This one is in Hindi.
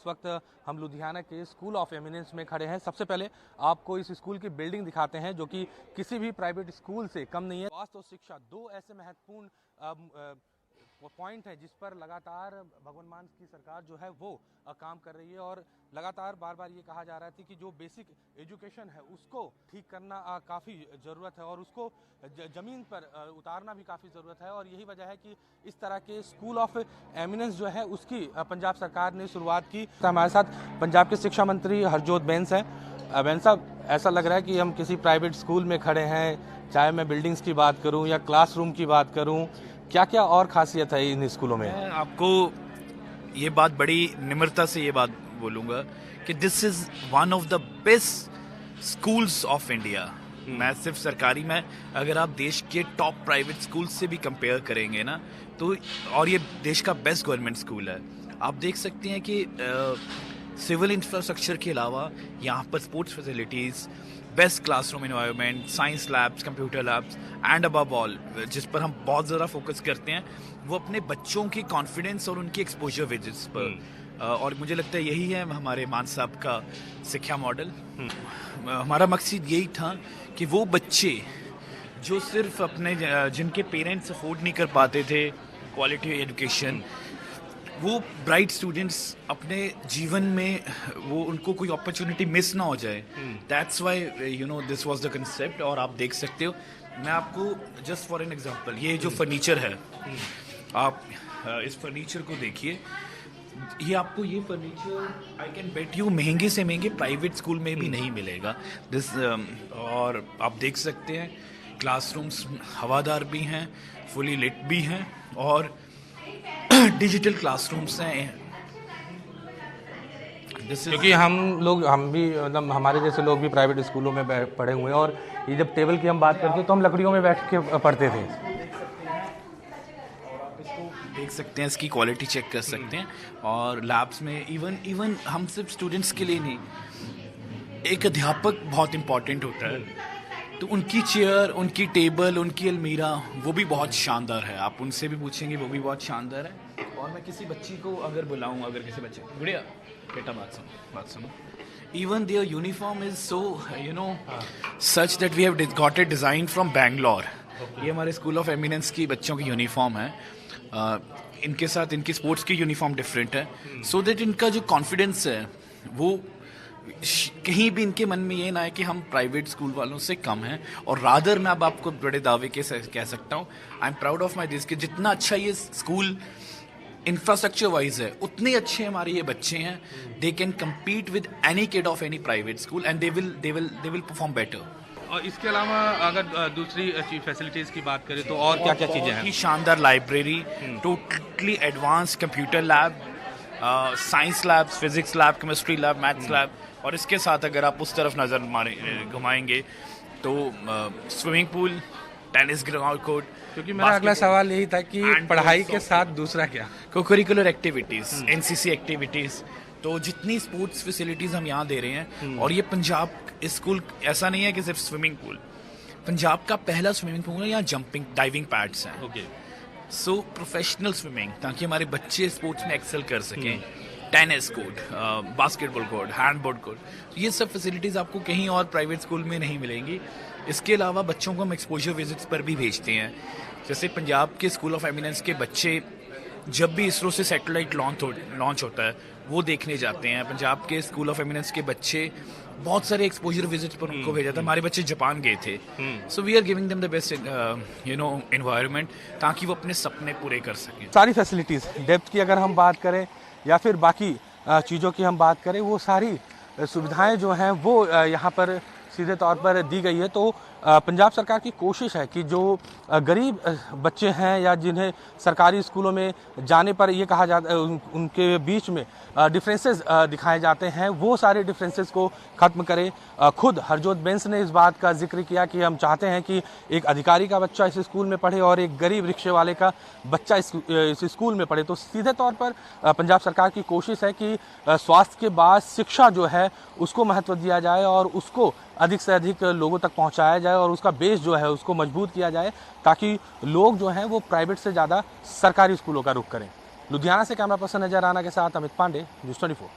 इस वक्त हम लुधियाना के स्कूल ऑफ एमिनेंस में खड़े हैं। सबसे पहले आपको इस स्कूल की बिल्डिंग दिखाते हैं जो कि किसी भी प्राइवेट स्कूल से कम नहीं है। स्वास्थ्य और शिक्षा दो ऐसे महत्वपूर्ण पॉइंट है जिस पर लगातार भगवंत मान की सरकार जो है वो काम कर रही है और लगातार बार बार ये कहा जा रहा था कि जो बेसिक एजुकेशन है उसको ठीक करना काफ़ी ज़रूरत है और उसको ज़मीन पर उतारना भी काफ़ी ज़रूरत है। और यही वजह है कि इस तरह के स्कूल ऑफ एमिनेंस जो है उसकी पंजाब सरकार ने शुरुआत की। हमारे साथ पंजाब के शिक्षा मंत्री हरजोत बैंस हैं। बैंस साहब, ऐसा लग रहा है कि हम किसी प्राइवेट स्कूल में खड़े हैं, चाहे मैं बिल्डिंग्स की बात करूँ या क्लासरूम की बात करूँ, क्या क्या और खासियत है इन स्कूलों में? मैं आपको ये बात बड़ी निम्रता से ये बात बोलूँगा कि this is one of the best schools of India. मैं सिर्फ सरकारी में, अगर आप देश के टॉप प्राइवेट स्कूल से भी कंपेयर करेंगे ना तो, और ये देश का बेस्ट गवर्नमेंट स्कूल है। आप देख सकते हैं कि सिविल इंफ्रास्ट्रक्चर के अलावा यहाँ पर sports facilities, best classroom environment, science labs, computer labs and above all जिस पर हम बहुत ज़्यादा फोकस करते हैं वो अपने बच्चों की कॉन्फिडेंस और उनकी एक्सपोजर विजिट्स पर। और मुझे लगता है यही है हमारे मान साहब का शिक्षा मॉडल। हमारा मकसद यही था कि वो बच्चे जो सिर्फ अपने जिनके पेरेंट्स अफोर्ड नहीं कर पाते थे क्वालिटी एजुकेशन, वो ब्राइट स्टूडेंट्स अपने जीवन में वो उनको कोई अपॉर्चुनिटी मिस ना हो जाए। That's why you know this was the concept. और आप देख सकते हो, मैं आपको जस्ट फॉर एन एग्जांपल, ये जो फर्नीचर है, आप इस फर्नीचर को देखिए। ये आपको ये furniture I can bet you महंगे से महंगे प्राइवेट स्कूल में भी नहीं मिलेगा। दिस और आप देख सकते हैं क्लासरूम्स हवादार भी हैं, फुली लिट भी हैं और डिजिटल क्लासरूम्स हैं। क्योंकि हम भी मतलब हमारे जैसे लोग भी प्राइवेट स्कूलों में पढ़े हुए हैं और ये जब टेबल की हम बात करते हैं तो हम लकड़ियों में बैठ के पढ़ते थे। देख सकते हैं, इसकी क्वालिटी चेक कर सकते हैं। और लैब्स में इवन हम सिर्फ स्टूडेंट्स के लिए नहीं, एक अध्यापक बहुत इंपॉर्टेंट होता है, तो उनकी चेयर, उनकी टेबल, उनकी अलमीरा वो भी बहुत शानदार है। आप उनसे भी पूछेंगे, वो भी बहुत शानदार है। और मैं किसी बच्ची को अगर बुलाऊं, अगर किसी बच्चे, गुड़िया बेटा बात सुनो, even their uniform is so such that we have got it designed from Bangalore। ये हमारे स्कूल ऑफ एमिनेंस की बच्चों की यूनिफॉर्म है। इनके साथ इनकी स्पोर्ट्स की यूनिफॉर्म डिफरेंट है, सो दैट इनका जो कॉन्फिडेंस है वो कहीं भी इनके मन में ये ना है कि हम प्राइवेट स्कूल वालों से कम हैं। और रादर मैं अब आपको बड़े दावे के कह सकता हूँ, I am proud of my this कि जितना अच्छा ये स्कूल इंफ्रास्ट्रक्चर वाइज है उतने अच्छे हमारे ये बच्चे हैं। They can compete with any kid of any private school and they will perform better. और इसके अलावा अगर दूसरी फैसिलिटीज़ की बात करें तो और क्या क्या चीज़ें हैं? शानदार library, totally advance computer lab, science lab, physics lab, chemistry lab, maths lab. और इसके साथ अगर आप उस तरफ नज़र घुमाएंगे तो swimming pool, tennis ground court. क्योंकि मेरा अगला सवाल यही था कि पढ़ाई के साथ दूसरा क्या? को-करिकुलर एक्टिविटीज़, एनसीसी एक्टिविटीज़, तो जितनी स्पोर्ट्स फैसिलिटीज़ हम यहाँ दे रहे हैं। और ये पंजाब स्कूल ऐसा नहीं है कि सिर्फ स्विमिंग पूल, पंजाब का पहला स्विमिंग पूल है, यहाँ जंपिंग डाइविंग पैड्स हैं। ओके, सो प्रोफेशनल स्विमिंग, ताकि हमारे बच्चे स्पोर्ट्स में एक्सेल कर सकें। Tennis court, basketball court, handball court, ये सब फैसिलिटीज़ आपको कहीं और प्राइवेट स्कूल में नहीं मिलेंगी। इसके अलावा बच्चों को हम एक्सपोजर विजिट्स पर भी भेजते हैं। जैसे पंजाब के स्कूल ऑफ एमिनेंस के बच्चे जब भी इसरो से सैटेलाइट लॉन्च होता है वो देखने जाते हैं। पंजाब के स्कूल ऑफ एमिनेंस के बच्चे बहुत सारे एक्सपोजर विजिट्स पर उनको भेजा था। हमारे बच्चे जापान गए थे। So we are giving them the best environment ताकि वो अपने सपने पूरे कर सकें। सारी फैसिलिटीज़, डेप्थ की अगर हम बात करें या फिर बाकी चीज़ों की हम बात करें, वो सारी सुविधाएं जो हैं वो यहाँ पर सीधे तौर पर दी गई है। तो पंजाब सरकार की कोशिश है कि जो गरीब बच्चे हैं या जिन्हें सरकारी स्कूलों में जाने पर ये कहा जाता है उनके बीच में डिफरेंसेस दिखाए जाते हैं, वो सारे डिफरेंसेस को ख़त्म करें। खुद हरजोत बैंस ने इस बात का जिक्र किया कि हम चाहते हैं कि एक अधिकारी का बच्चा इस स्कूल में पढ़े और एक गरीब रिक्शे वाले का बच्चा इस स्कूल में पढ़े। तो सीधे तौर पर पंजाब सरकार की कोशिश है कि स्वास्थ्य के बाद शिक्षा जो है उसको महत्व दिया जाए और उसको अधिक से अधिक लोगों तक पहुंचाया जाए और उसका बेस जो है उसको मजबूत किया जाए, ताकि लोग जो हैं वो प्राइवेट से ज़्यादा सरकारी स्कूलों का रुख करें। लुधियाना से कैमरा पर्सन नजर राना के साथ अमित पांडे, न्यूज़ 24।